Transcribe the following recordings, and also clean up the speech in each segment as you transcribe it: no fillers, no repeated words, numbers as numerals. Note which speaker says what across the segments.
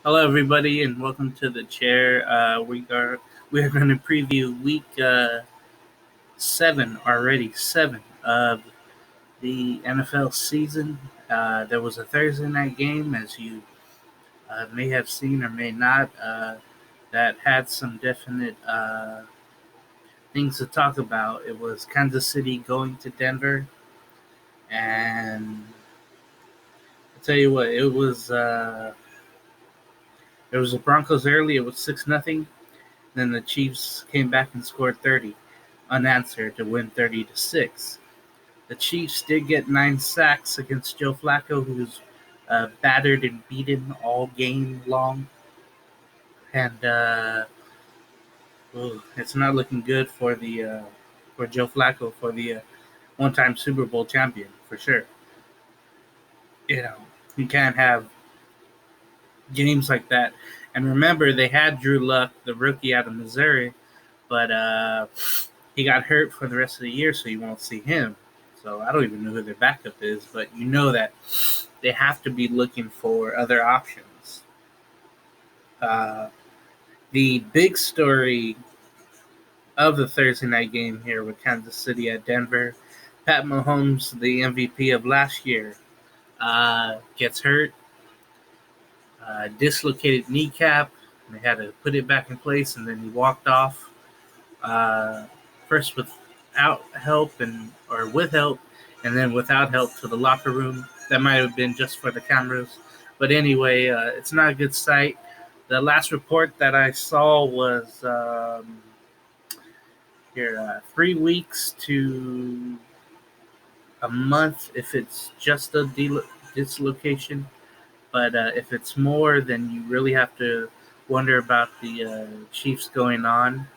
Speaker 1: Hello, everybody, and welcome to the chair. We are going to preview week 7 already, 7 of the NFL season. There was a Thursday night game, as you may have seen or may not, that had some definite things to talk about. It was Kansas City going to Denver, and I tell you what, it was the Broncos early. It was 6-0. Then the Chiefs came back and scored 30 unanswered to win 30-6. The Chiefs did get 9 sacks against Joe Flacco, who's battered and beaten all game long, and it's not looking good for Joe Flacco, for the one-time Super Bowl champion, for sure. You know, you can't have games like that. And remember, they had Drew Luck, the rookie out of Missouri, but he got hurt for the rest of the year, so you won't see him. So I don't even know who their backup is, but you know that they have to be looking for other options. Uh, the big story of the Thursday night game here with Kansas City at Denver, Pat Mahomes, the MVP of last year, gets hurt, dislocated kneecap. They had to put it back in place, and then he walked off. Uh, First without help or with help, and then without help to the locker room. That might have been just for the cameras, but anyway, it's not a good sight. The last report that I saw was 3 weeks to a month if it's just a dislocation. But if it's more, then you really have to wonder about the Chiefs going on.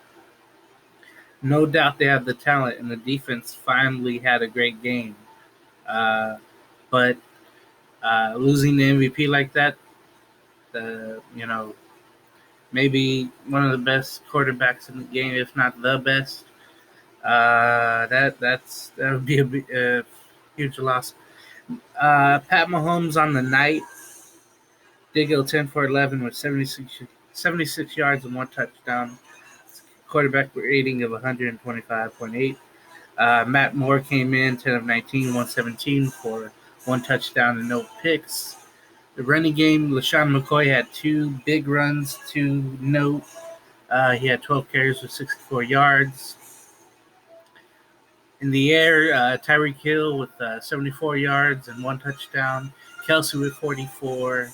Speaker 1: No doubt they have the talent, and the defense finally had a great game. Uh, but losing the MVP like that, maybe one of the best quarterbacks in the game, if not the best, that would be a huge loss. Pat Mahomes on the night did go 10 for 11 with 76 yards and one touchdown. Quarterback rating of 125.8. Matt Moore came in 10 of 19, 117 for one touchdown and no picks. The running game, LaShawn McCoy had two big runs to note. He had 12 carries with 64 yards. In the air, Tyreek Hill with 74 yards and one touchdown. Kelsey with 44.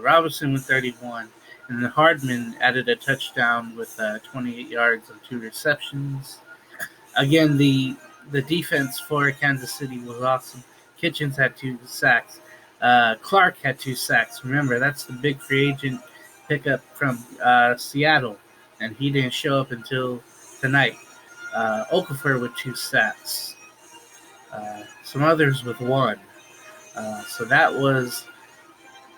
Speaker 1: Robinson with 31. And then Hardman added a touchdown with 28 yards and two receptions. Again, the defense for Kansas City was awesome. Kitchens had 2 sacks. Clark had 2 sacks. Remember, that's the big free agent pickup from Seattle, and he didn't show up until tonight. Okafor with 2 sacks. Some others with one. So that was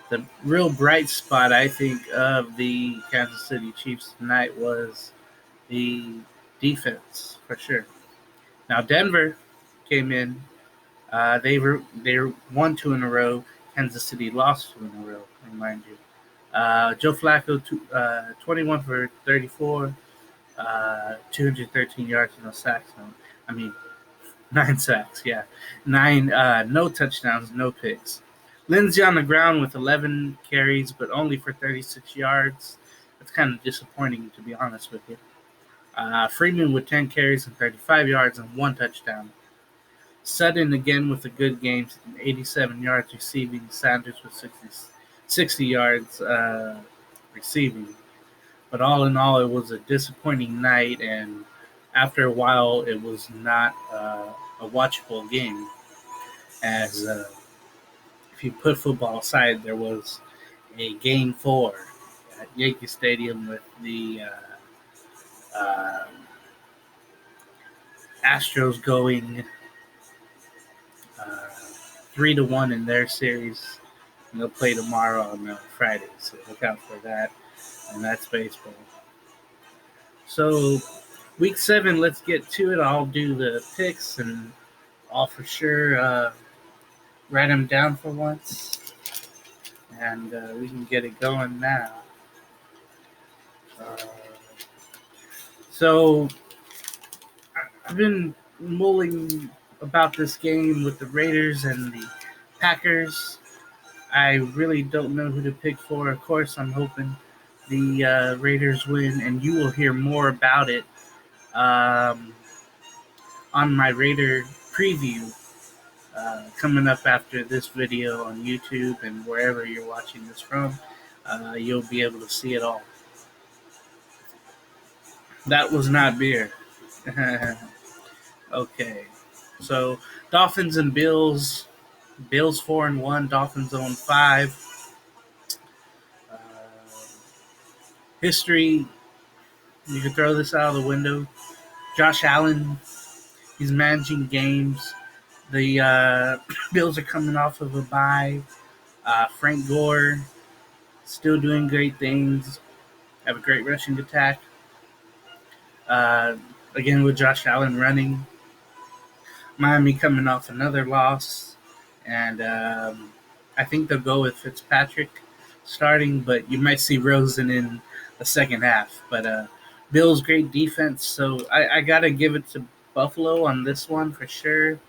Speaker 1: the real bright spot, I think, of the Kansas City Chiefs tonight was the defense, for sure. Now, Denver came in. They won 2 in a row. Kansas City lost 2 in a row, remind you. Joe Flacco, 21 for 34, 213 yards, no sacks. I mean, 9 sacks, yeah. No touchdowns, no picks. Lindsey on the ground with 11 carries, but only for 36 yards. That's kind of disappointing, to be honest with you. Freeman with 10 carries and 35 yards and one touchdown. Sutton again with a good game, 87 yards receiving. Sanders with 60 yards receiving. But all in all, it was a disappointing night, and after a while, it was not a watchable game. As if you put football aside, there was a game 4 at Yankee Stadium with the Astros going 3-1 in their series. And they'll play tomorrow on Friday, so look out for that. And that's baseball. So, week 7, let's get to it. I'll do the picks, and I'll for sure write them down for once. and we can get it going now. Uh, so I've been mulling about this game with the Raiders and the Packers. I really don't know who to pick for. Of course, I'm hoping the Raiders win, and you will hear more about it um, on my Raider preview coming up after this video on YouTube and wherever you're watching this from. You'll be able to see it all. That was not beer. Okay, so Dolphins and Bills. Bills 4-1. Dolphins 0-5. Uh, history. You can throw this out of the window. Josh Allen. He's managing games. The Bills are coming off of a bye. Frank Gore still doing great things. Have a great rushing attack. Uh, again with Josh Allen running. Miami coming off another loss, and I think they'll go with Fitzpatrick starting, but you might see Rosen in the second half. But Bills great defense, so I gotta give it to Buffalo on this one for sure.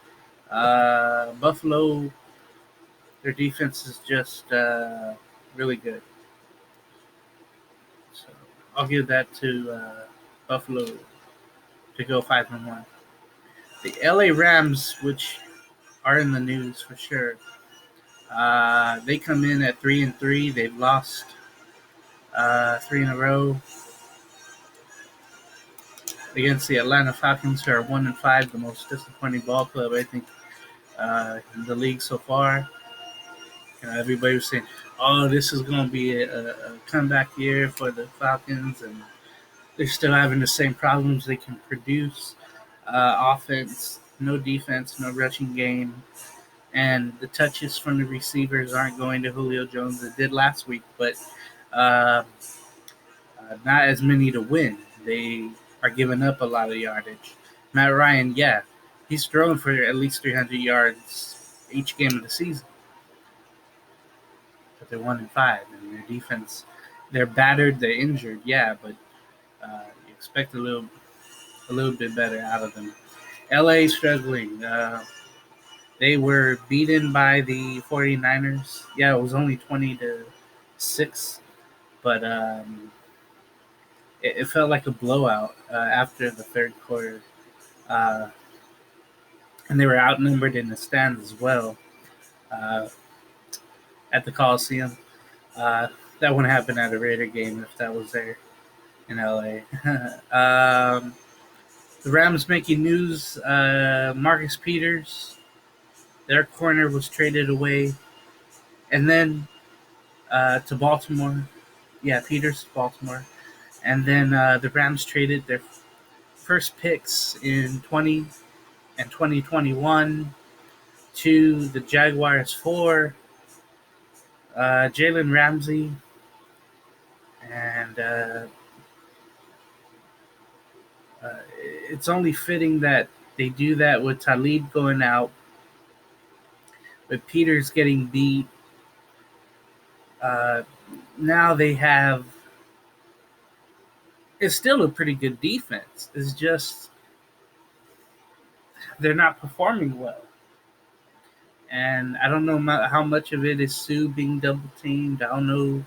Speaker 1: Buffalo, their defense is just really good, so I'll give that to Buffalo to go 5-1. The LA Rams, which are in the news for sure. They come in at 3-3. They've lost three in a row against the Atlanta Falcons, who are 1-5, the most disappointing ball club I think in the league so far. Everybody was saying, "Oh, this is going to be a comeback year for the Falcons," and they're still having the same problems. They can produce offense, no defense, no rushing game. And the touches from the receivers aren't going to Julio Jones. It did last week, but uh, not as many to win. They are giving up a lot of yardage. Matt Ryan, yeah, he's throwing for at least 300 yards each game of the season, but they're 1-5, and their defense, they're battered, they're injured, yeah, but you expect a little bit better out of them. LA struggling. They were beaten by the 49ers. Yeah, it was only 20-6, but it felt like a blowout after the third quarter. Uh, and they were outnumbered in the stands as well uh, at the Coliseum. Uh, that wouldn't happen at a Raider game if that was there in LA. The Rams making news. Marcus Peters, their corner, was traded away. And then to Baltimore. Yeah, Peters, Baltimore. And then the Rams traded their first picks in 20 and 2021 to the Jaguars for Jalen Ramsey. And it's only fitting that they do that with Talib going out, with Peters getting beat. Uh, now they have. It's still a pretty good defense. It's just they're not performing well. And I don't know how much of it is Sue being double teamed. I don't know.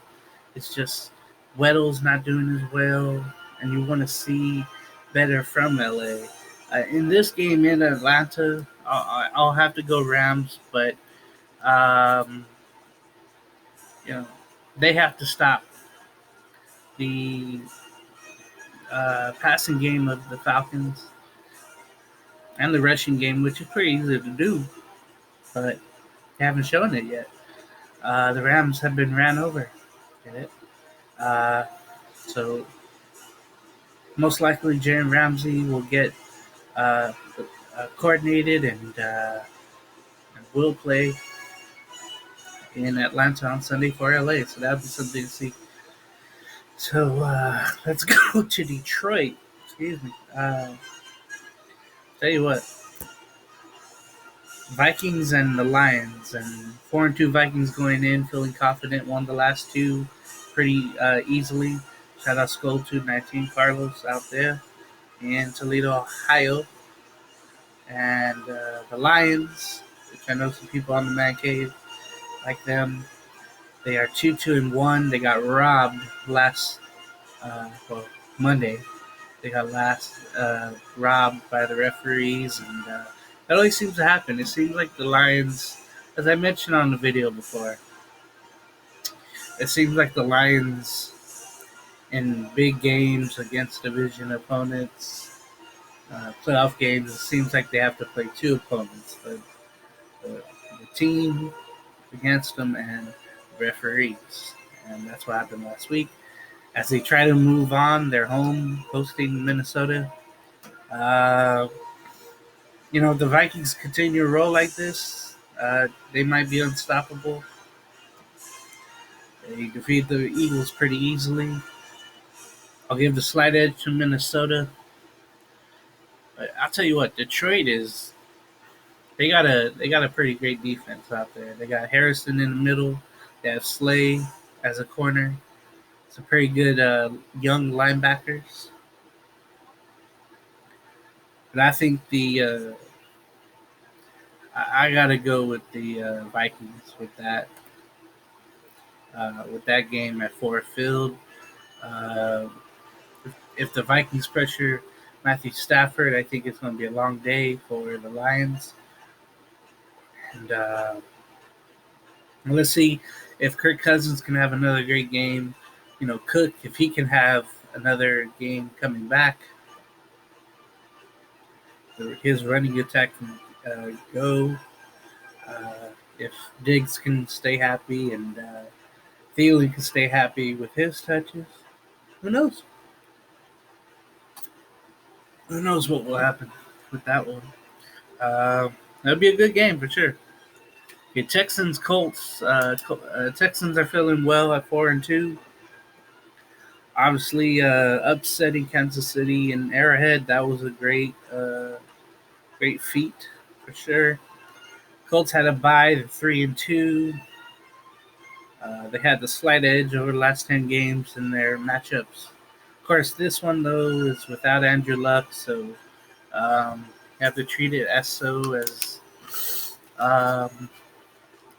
Speaker 1: It's just Weddle's not doing as well, and you want to see better from LA. In this game in Atlanta, I'll have to go Rams, but um, you know they have to stop the passing game of the Falcons and the rushing game, which is pretty easy to do, but they haven't shown it yet. The Rams have been ran over. Get it? Uh, so most likely, Jalen Ramsey will get uh, coordinated and will play in Atlanta on Sunday for LA. So that'll be something to see. So let's go to Detroit. Excuse me. Tell you what, Vikings and the Lions, and 4-2 Vikings going in, feeling confident, won the last two pretty easily. Shout out Skull 219 Carlos out there in Toledo, Ohio. And the Lions, which I know some people on the Man Cave like them, they are 2-1. They got robbed last, well, Monday. They got robbed by the referees, and that always seems to happen. It seems like the Lions, as I mentioned on the video before, it seems like the Lions in big games against division opponents, playoff games, it seems like they have to play two opponents: the team against them and referees, and that's what happened last week. As they try to move on, they're home hosting Minnesota. Uh, the Vikings continue to roll like this. They might be unstoppable. They defeat the Eagles pretty easily. I'll give the slight edge to Minnesota. But I'll tell you what, Detroit is. They got a pretty great defense out there. They got Harrison in the middle. They have Slay as a corner. Some pretty good young linebackers. But I think I gotta go with the Vikings with that game at Ford Field. Uh, if the Vikings pressure Matthew Stafford, I think it's going to be a long day for the Lions. And let's see if Kirk Cousins can have another great game. Cook, if he can have another game coming back, his running attack can go. If Diggs can stay happy and Thielen can stay happy with his touches, who knows? Who knows what will happen with that one? That'll be a good game for sure. Okay, Texans Colts. Texans are feeling well at 4-2. Obviously, upsetting Kansas City and Arrowhead. That was a great feat for sure. Colts had a bye, 3-2. They had the slight edge over the last 10 games in their matchups. Of course, this one though is without Andrew Luck, so you have to treat it um,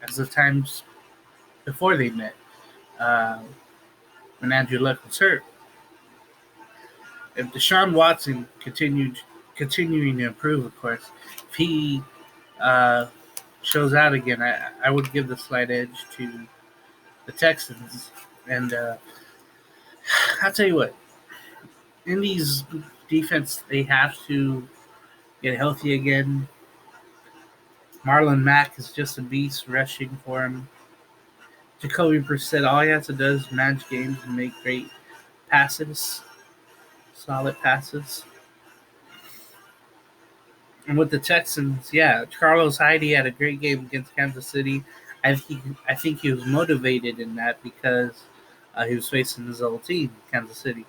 Speaker 1: as the times before they met, uh, when Andrew Luck was hurt. If Deshaun Watson continuing to improve, of course, if he uh, shows out again, I would give the slight edge to the Texans. And I'll tell you what, in these defense, they have to get healthy again. Marlon Mack is just a beast rushing for him. Jacoby Brissett, all he has to do is manage games and make great passes, solid passes. And with the Texans, yeah, Carlos Hyde had a great game against Kansas City. I think he was motivated in that because he was facing his old team, Kansas City.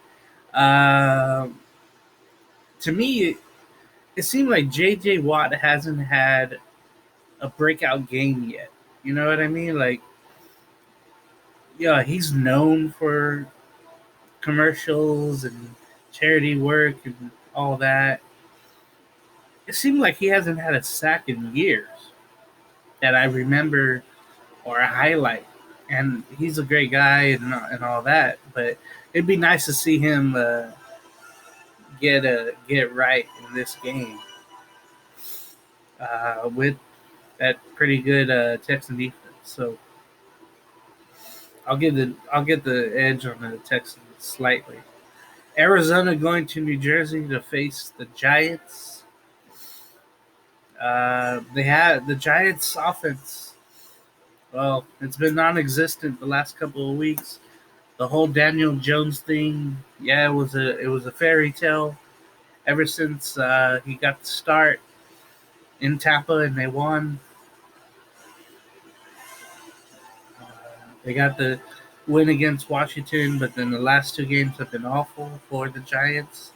Speaker 1: Uh, to me, it seemed like J.J. Watt hasn't had a breakout game yet. You know what I mean? Like, yeah, he's known for commercials and charity work and all that. It seemed like he hasn't had a sack in years that I remember or a highlight. And he's a great guy and all that, but it'd be nice to see him get right in this game with that pretty good Texan defense. So I'll get the edge on the Texans slightly. Arizona going to New Jersey to face the Giants. They had the Giants' offense. Well, it's been non-existent the last couple of weeks. The whole Daniel Jones thing, yeah, it was a fairy tale ever since he got the start in Tampa and they won. They got the win against Washington, but then the last two games have been awful for the Giants.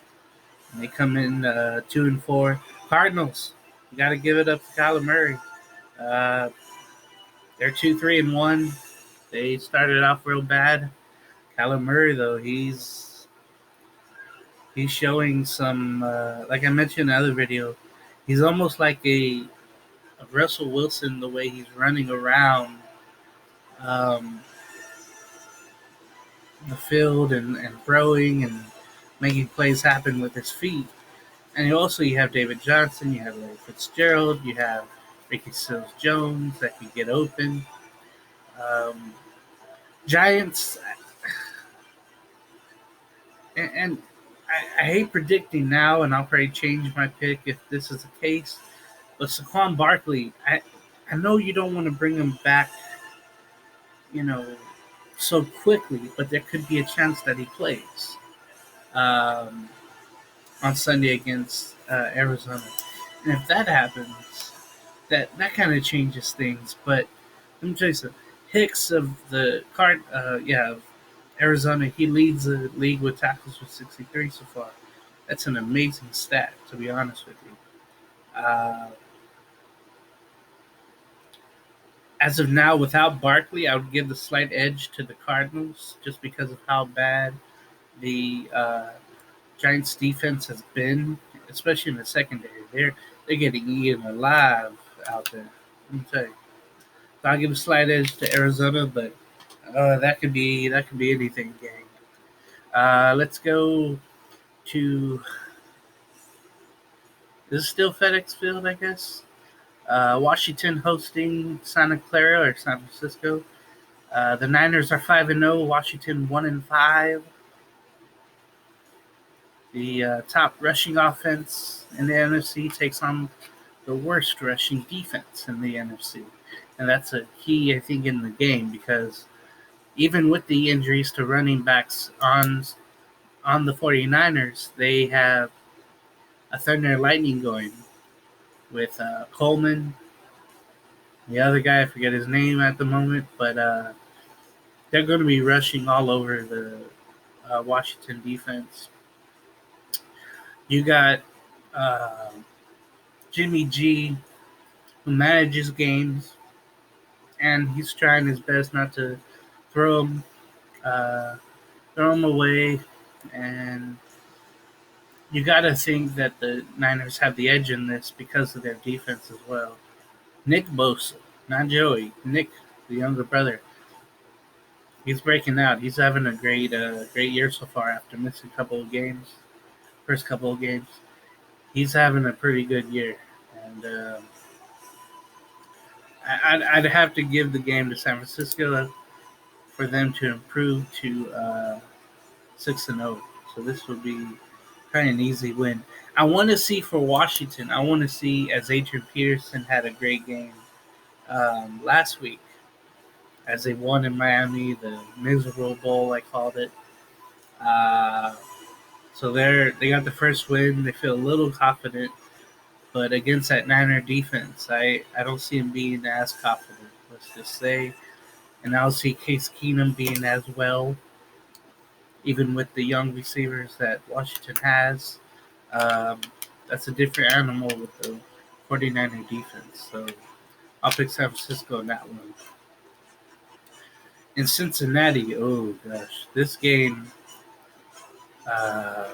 Speaker 1: And they come in 2-4. Cardinals, you got to give it up to Kyler Murray. Uh, they're 2-3-1. They started off real bad. Kyler Murray, though, he's showing some. Like I mentioned in the other video, he's almost like a Russell Wilson the way he's running around um, the field and throwing and making plays happen with his feet. And you have David Johnson, you have Larry Fitzgerald, you have Ricky Seals Jones that can get open. Um, Giants, and I hate predicting now, and I'll probably change my pick if this is the case. But Saquon Barkley, I know you don't want to bring him back, you know, so quickly, but there could be a chance that he plays um, on Sunday against Arizona. And if that happens, that kind of changes things. But let me tell you something. Hicks of the of Arizona, he leads the league with tackles with 63 so far. That's an amazing stat, to be honest with you. Uh, as of now, without Barkley, I would give the slight edge to the Cardinals just because of how bad the Giants' defense has been, especially in the secondary. They're getting eaten alive out there. Let me tell you. So I'll give a slight edge to Arizona, but that could be anything, gang. Let's go to this is still FedEx Field, I guess. Washington hosting Santa Clara or San Francisco. The Niners are 5-0. Washington 1-5. The top rushing offense in the NFC takes on the worst rushing defense in the NFC, and that's a key, I think, in the game because even with the injuries to running backs on the 49ers, they have a thunder and lightning going with Coleman, the other guy, I forget his name at the moment, but they're going to be rushing all over the Washington defense. You got uh, Jimmy G, who manages games, and he's trying his best not to throw them, uh, throw them away. And you got to think that the Niners have the edge in this because of their defense as well. Nick Bosa, not Joey. Nick, the younger brother, he's breaking out. He's having a great year so far after missing a couple of games, first couple of games. He's having a pretty good year, and I'd have to give the game to San Francisco for them to improve to 6-0. So this would be kind of an easy win. I want to see for Washington. I want to see as Adrian Peterson had a great game last week as they won in Miami, the miserable bowl I called it. Uh, so they got the first win. They feel a little confident, but against that Niner defense, I don't see him being as confident. Let's just say, and I don't see Case Keenum being as well, even with the young receivers that Washington has. Um, that's a different animal with the 49er defense. So I'll pick San Francisco in that one. In Cincinnati, oh gosh, this game, uh,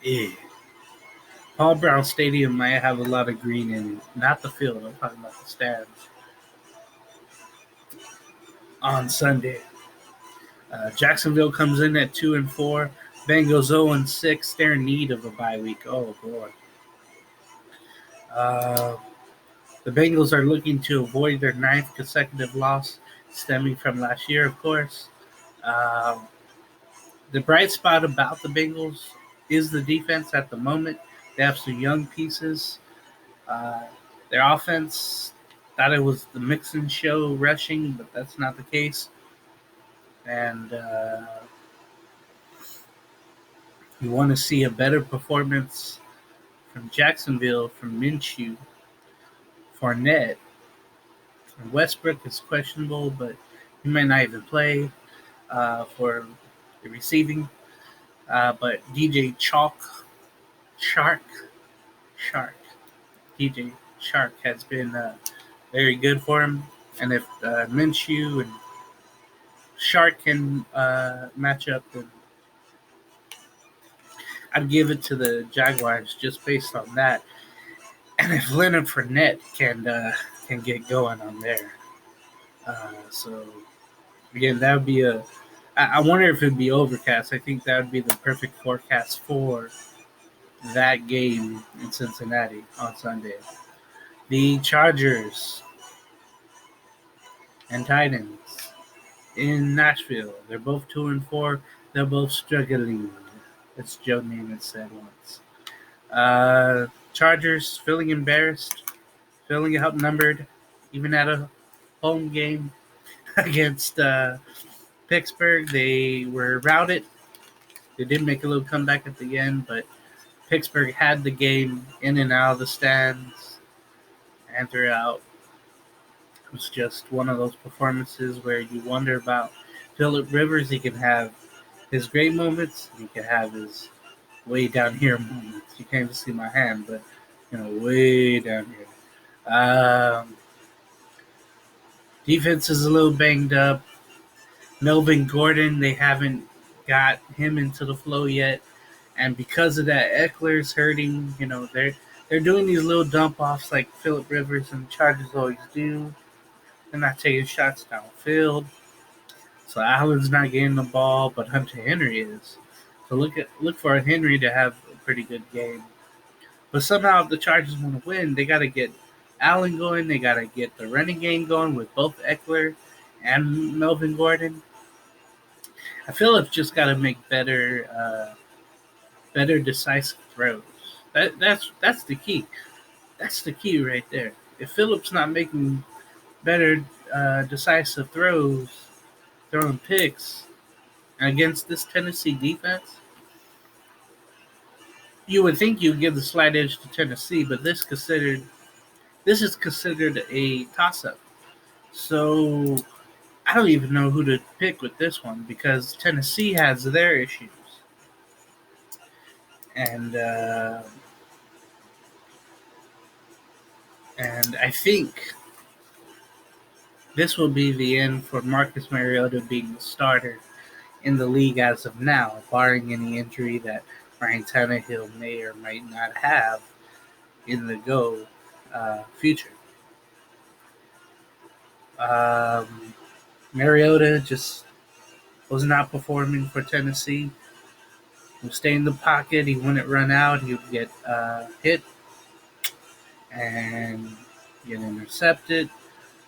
Speaker 1: eh. Paul Brown Stadium might have a lot of green in it. Not the field, I'm talking about the stands. On Sunday, Jacksonville comes in at 2-4. Bengals 0-6. They're in need of a bye week. Oh boy. Uh, the Bengals are looking to avoid their ninth consecutive loss, stemming from last year, of course. Uh, the bright spot about the Bengals is the defense at the moment. They have some young pieces. Uh, their offense thought it was the Mixon show rushing, but that's not the case. And you want to see a better performance from Jacksonville, from Minshew, Fournette. And Westbrook is questionable, but he might not even play for the receiving. But DJ Shark, DJ Shark has been very good for him. And if Minshew and Shark can match up, then I'd give it to the Jaguars just based on that. And if Leonard Fournette can get going on there, so again, that would be a. I wonder if it'd be overcast. I think that would be the perfect forecast for that game in Cincinnati on Sunday. The Chargers and Titans in Nashville. They're both 2-4. They're both struggling, as Joe Namath said once. Chargers feeling embarrassed, feeling outnumbered, even at a home game against Pittsburgh. They were routed. They did make a little comeback at the end, but Pittsburgh had the game in and out of the stands and throughout. It was just one of those performances where you wonder about Phillip Rivers. He can have his great moments. He can have his way down here moments. You can't even see my hand, but way down here. Defense is a little banged up. Melvin Gordon, they haven't got him into the flow yet, and because of that, Eckler's hurting. They're doing these little dump offs like Phillip Rivers and the Chargers always do. They're not taking shots downfield. So Allen's not getting the ball, but Hunter Henry is. So look for Henry to have a pretty good game. But somehow if the Chargers want to win, they got to get Allen going. They got to get the running game going with both Eckler and Melvin Gordon. I feel it's just got to make better decisive throws. That's the key. That's the key right there. If Phillip's not making better decisive throws, throwing picks against this Tennessee defense, you would think you'd give the slight edge to Tennessee, but this is considered a toss-up. So I don't even know who to pick with this one because Tennessee has their issues, and I think this will be the end for Marcus Mariota being the starter in the league as of now, barring any injury that Ryan Tannehill may or might not have in the future. Mariota just was not performing for Tennessee. He would stay in the pocket. He wouldn't run out. He would get hit and get intercepted.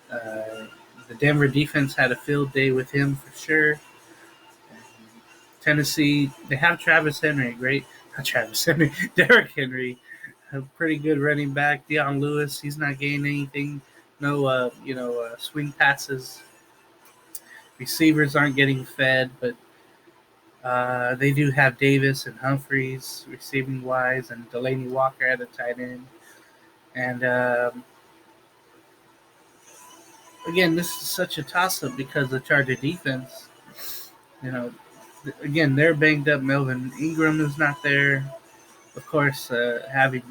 Speaker 1: The Denver defense had a field day with him for sure. Tennessee, they have Travis Henry, Derrick Henry, a pretty good running back. Deion Lewis, he's not getting anything. No, swing passes. Receivers aren't getting fed, but they do have Davis and Humphreys receiving wise, and Delaney Walker at the tight end. And again, this is such a toss-up because the Charger defense, again, they're banged up. Melvin Ingram is not there. Of course, having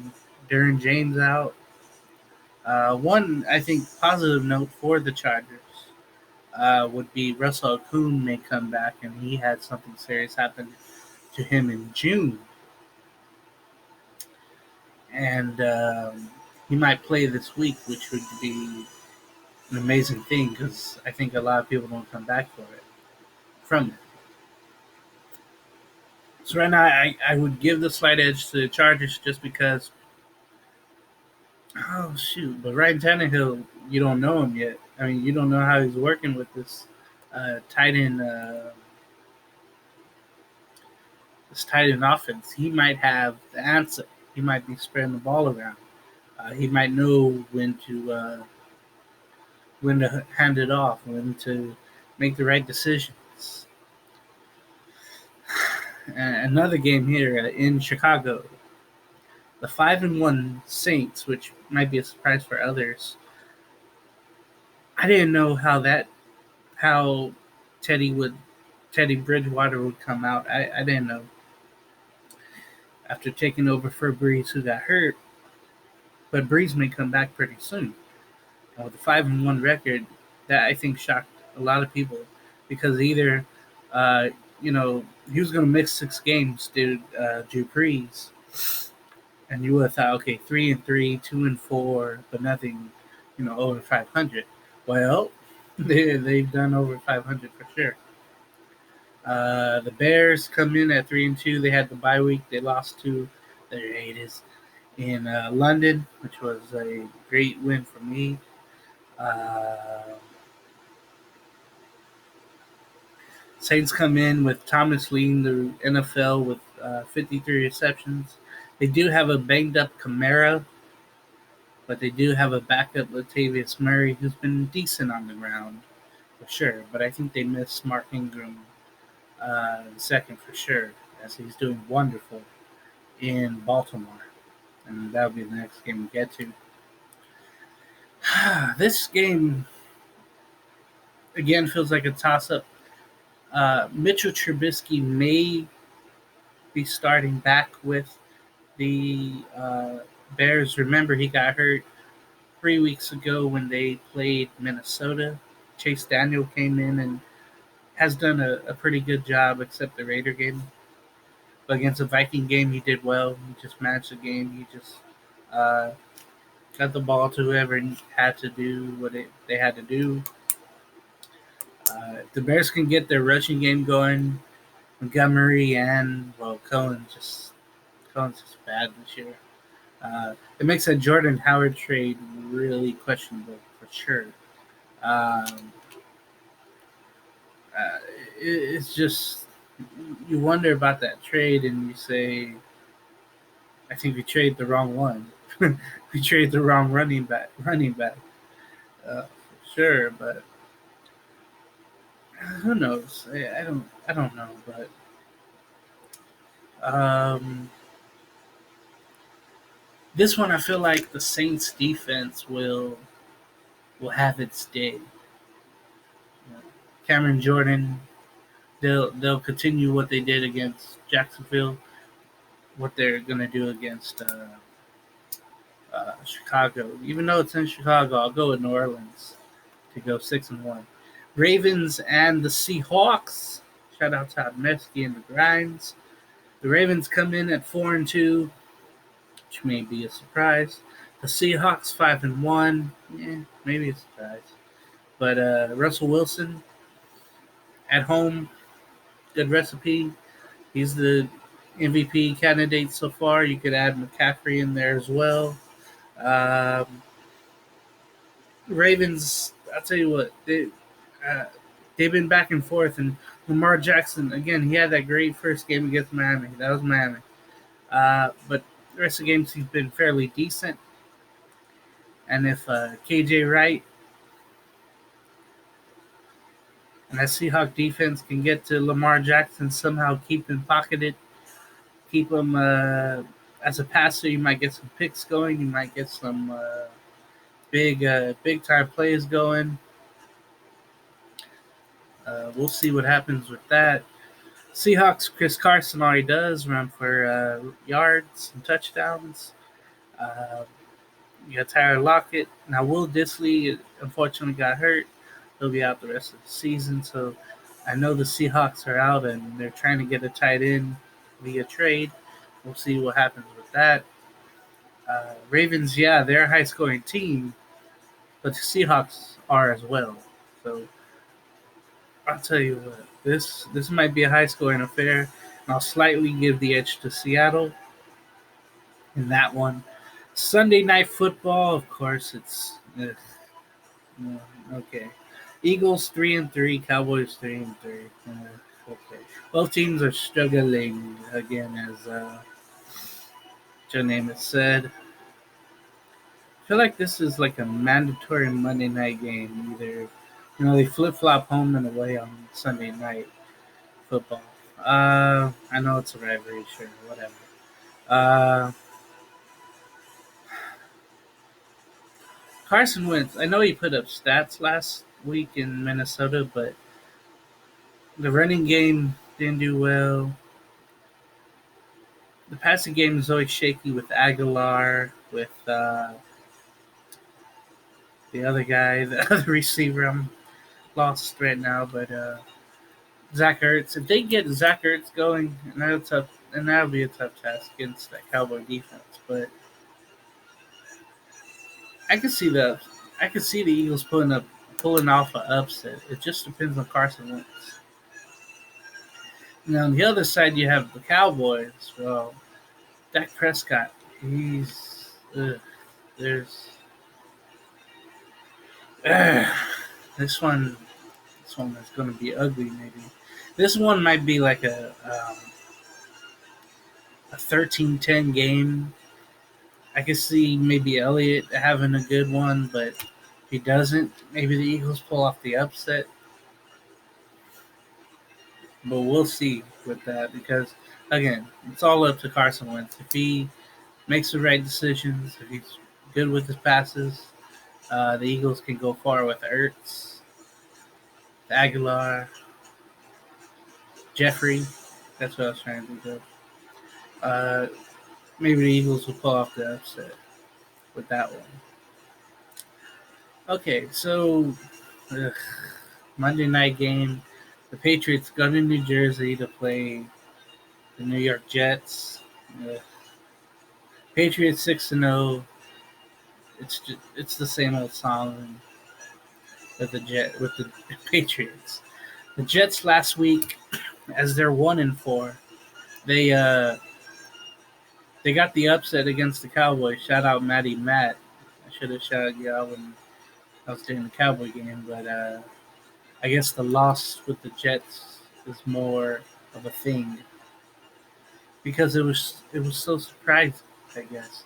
Speaker 1: Derwin James out. One, I think, positive note for the Chargers would be Russell Okung may come back, and he had something serious happen to him in June. And he might play this week, which would be an amazing thing because I think a lot of people don't come back from it. So right now, I would give the slight edge to the Chargers just because. Oh shoot! But Ryan Tannehill, you don't know him yet. I mean, you don't know how he's working with this tight end, offense. He might have the answer. He might be spreading the ball around. He might know when to hand it off, when to make the right decisions. Another game here in Chicago. The 5-1 Saints, which might be a surprise for others. I didn't know how Teddy Bridgewater would come out. I didn't know. After taking over for Breeze, who got hurt, but Breeze may come back pretty soon. With a 5-1 record, that I think shocked a lot of people because either, uh, he was going to miss 6 games due Drew Brees, and you would have thought, okay, 3-3, 2-4, but nothing, over 500. Well, they've done over 500 for sure. The Bears come in at 3-2. They had the bye week. They lost to the Raiders in London, which was a great win for me. Uh, Saints come in with Thomas leading the NFL with 53 receptions. They do have a banged up Kamara, but they do have a backup Latavius Murray who's been decent on the ground for sure. But I think they miss Mark Ingram second for sure, as he's doing wonderful in Baltimore. And that'll be the next game we get to. This game, again, feels like a toss up. Mitchell Trubisky may be starting back with the Bears. Remember, he got hurt 3 weeks ago when they played Minnesota. Chase Daniel came in and has done a pretty good job, except the Raider game. But against the Viking game, he did well. He just managed the game. He just uh, got the ball to whoever had to do what they had to do. If the Bears can get their rushing game going, Montgomery and Cohen's just bad this year. It makes that Jordan Howard trade really questionable for sure. Um, uh, it's just you wonder about that trade, and you say, I think we trade the wrong one. We trade the wrong running back. For sure, but who knows? I don't know, but um, this one I feel like the Saints defense will have its day. Cameron Jordan, they'll continue what they did against Jacksonville, what they're gonna do against Chicago. Even though it's in Chicago, I'll go with New Orleans to go 6-1. Ravens and the Seahawks. Shout out to Mesky and the Grinds. The Ravens come in at 4-2, which may be a surprise. The Seahawks 5-1. Yeah, maybe a surprise. But Russell Wilson at home, good recipe. He's the MVP candidate so far. You could add McCaffrey in there as well. Um, Ravens, I'll tell you what, they've been back and forth. And Lamar Jackson, again, he had that great first game against Miami. That was Miami. But the rest of the games, he's been fairly decent. And if KJ Wright and that Seahawk defense can get to Lamar Jackson, somehow keep him pocketed, keep him as a passer, you might get some picks going. You might get some big time plays going. We'll see what happens with that. Seahawks, Chris Carson already does run for yards and touchdowns. Uh, you got Tyler Lockett. Now, Will Dissly unfortunately got hurt. He'll be out the rest of the season. So I know the Seahawks are out and they're trying to get a tight end via trade. We'll see what happens with that. Ravens, yeah, they're a high scoring team, but the Seahawks are as well. So I'll tell you what, this might be a high scoring affair, and I'll slightly give the edge to Seattle in that one. Sunday night football, of course, it's okay. Eagles 3-3, Cowboys 3-3. Okay, both teams are struggling again, as Joe Namath said. I feel like this is like a mandatory Monday night game. Either they flip flop home and away on Sunday night football. I know it's a rivalry, sure, whatever. Uh, Carson Wentz. I know he put up stats last week in Minnesota, but the running game didn't do well. the passing game is always shaky with Aguilar, with the other guy, the other receiver. I'm lost right now, but Zach Ertz. If they get Zach Ertz going, and that'll be a tough task against that Cowboy defense. But I can see the I can see the Eagles pulling off an upset. It just depends on Carson Wentz. Now on the other side, you have the Cowboys. Well, Dak Prescott, he's there's uh, this one. This one is going to be ugly. Maybe this one might be like a 13-10 game. I could see maybe Elliott having a good one, but if he doesn't, maybe the Eagles pull off the upset. But we'll see with that because, again, it's all up to Carson Wentz. If he makes the right decisions, if he's good with his passes, the Eagles can go far with Ertz, Aguilar, Jeffrey. That's what I was trying to think of. Uh, maybe the Eagles will pull off the upset with that one. Okay, so ugh, Monday night game. The Patriots go to New Jersey to play the New York Jets. Ugh. Patriots 6-0. It's the same old song with the Patriots. The Jets last week, as they're 1-4, they they got the upset against the Cowboys. Shout out Matty Matt. I should have shouted you out when I was doing the Cowboy game, but I guess the loss with the Jets is more of a thing because it was so surprising. I guess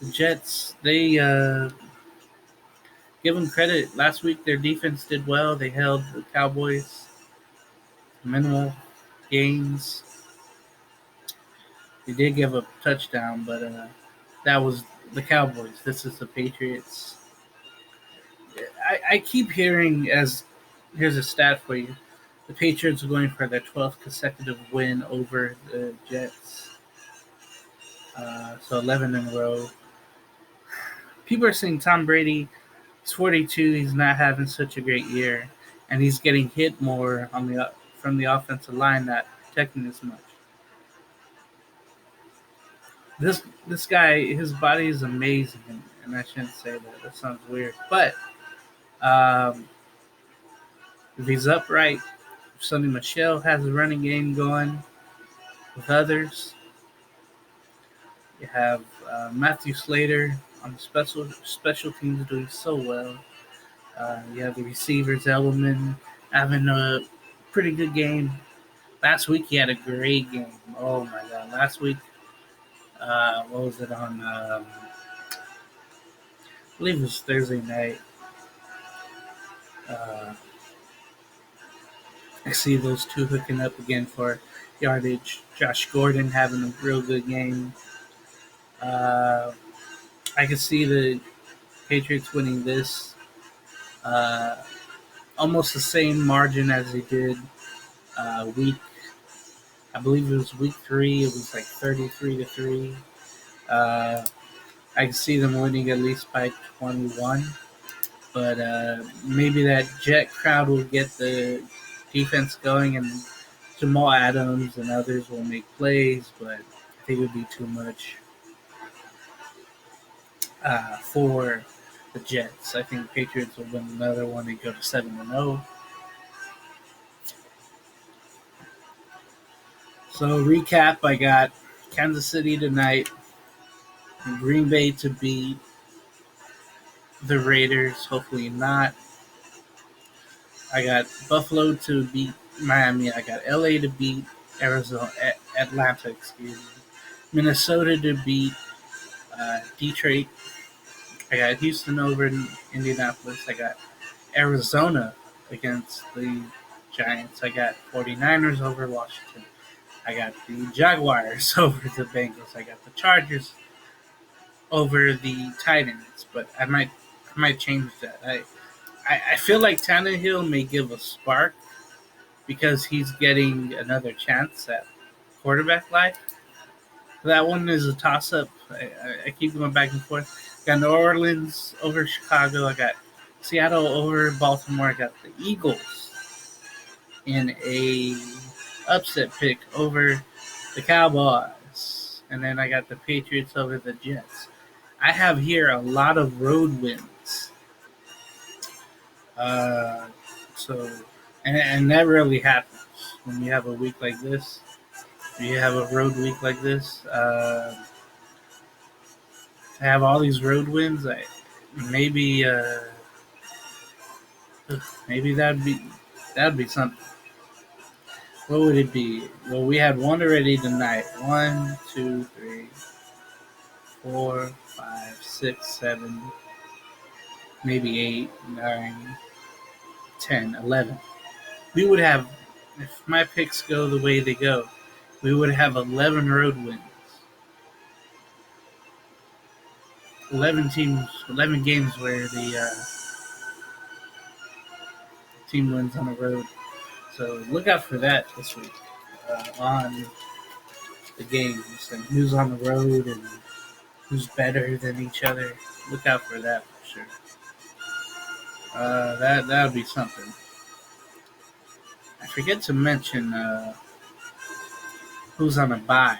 Speaker 1: the Jets they give them credit. Last week their defense did well. They held the Cowboys minimal gains. They did give a touchdown, but that was the Cowboys. This is the Patriots. I keep hearing as here's a stat for you. The Patriots are going for their 12th consecutive win over the Jets. So 11 in a row. People are saying Tom Brady, he's 42, he's not having such a great year, and he's getting hit more from the offensive line, not protecting as much. This guy, his body is amazing, and I shouldn't say that. That sounds weird, but um, if he's upright, if Sonny Michel has a running game going with others, you have Matthew Slater on the special teams doing so well. You have the receivers, Edelman, having a pretty good game. Last week he had a great game. Oh my god! Last week, what was it on? I believe it was Thursday night. Uh, I see those two hooking up again for yardage. Josh Gordon having a real good game. Uh, I could see the Patriots winning this uh, almost the same margin as they did week. I believe it was week 3. It was like 33-3. Uh, I can see them winning at least by 21. But maybe that Jet crowd will get the defense going, and Jamal Adams and others will make plays. But I think it would be too much for the Jets. I think the Patriots will win another one and go to 7-0. So recap: I got Kansas City tonight, Green Bay to beat the Raiders. Hopefully not. I got Buffalo to beat Miami. I got LA to beat Arizona, Atlanta. Excuse me. Minnesota to beat Detroit. I got Houston over Indianapolis. I got Arizona against the Giants. I got 49ers over Washington. I got the Jaguars over the Bengals. I got the Chargers over the Titans. But I might change that. I feel like Tannehill may give a spark because he's getting another chance at quarterback life. That one is a toss up. I keep going back and forth. Got New Orleans over Chicago. I got Seattle over Baltimore. I got the Eagles in a upset pick over the Cowboys. And then I got the Patriots over the Jets. I have here a lot of road wins. Uh, so, and that really happens when you have a week like this. When you have a road week like this. To have all these road wins, maybe maybe that'd be something. What would it be? Well, we had one already tonight. One, two, three, 4, 5, 6, 7, maybe 8, 9, 10, 11. We would have, if my picks go the way they go, we would have 11 road wins. 11 teams, 11 games where the team wins on the road. So look out for that this week on the games and who's on the road and who's better than each other. Look out for that for sure. That would be something. I forget to mention who's on a bye.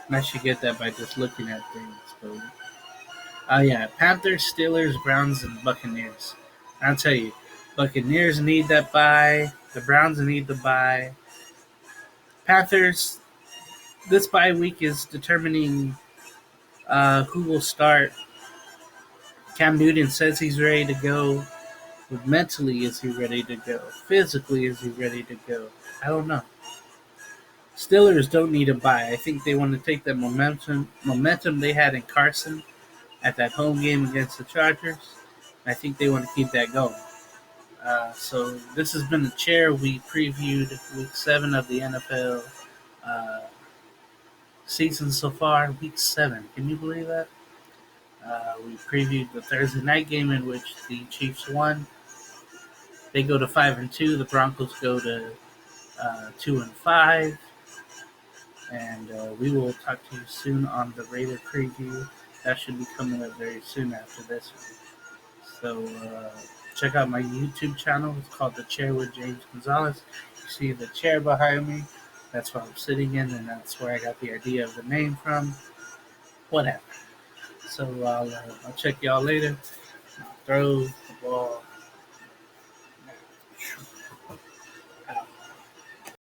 Speaker 1: And I should get that by just looking at things. But yeah, Panthers, Steelers, Browns, and Buccaneers. I'll tell you, Buccaneers need that bye. The Browns need the bye. Panthers. This bye week is determining who will start. Cam Newton says he's ready to go. But mentally, is he ready to go? Physically, is he ready to go? I don't know. Steelers don't need a bye. I think they want to take that momentum they had in Carson at that home game against the Chargers. I think they want to keep that going. So this has been the chair. We previewed Week 7 of the NFL uh, season so far. Week 7. Can you believe that? We previewed the Thursday night game in which the Chiefs won. They go to 5-2. The Broncos go to 2-5. And we will talk to you soon on the Raider preview. That should be coming up very soon after this one. So check out my YouTube channel. It's called The Chair with James Gonzalez. You see the chair behind me. That's what I'm sitting in, and that's where I got the idea of the name from. Whatever. So I'll check y'all later. Throw the ball.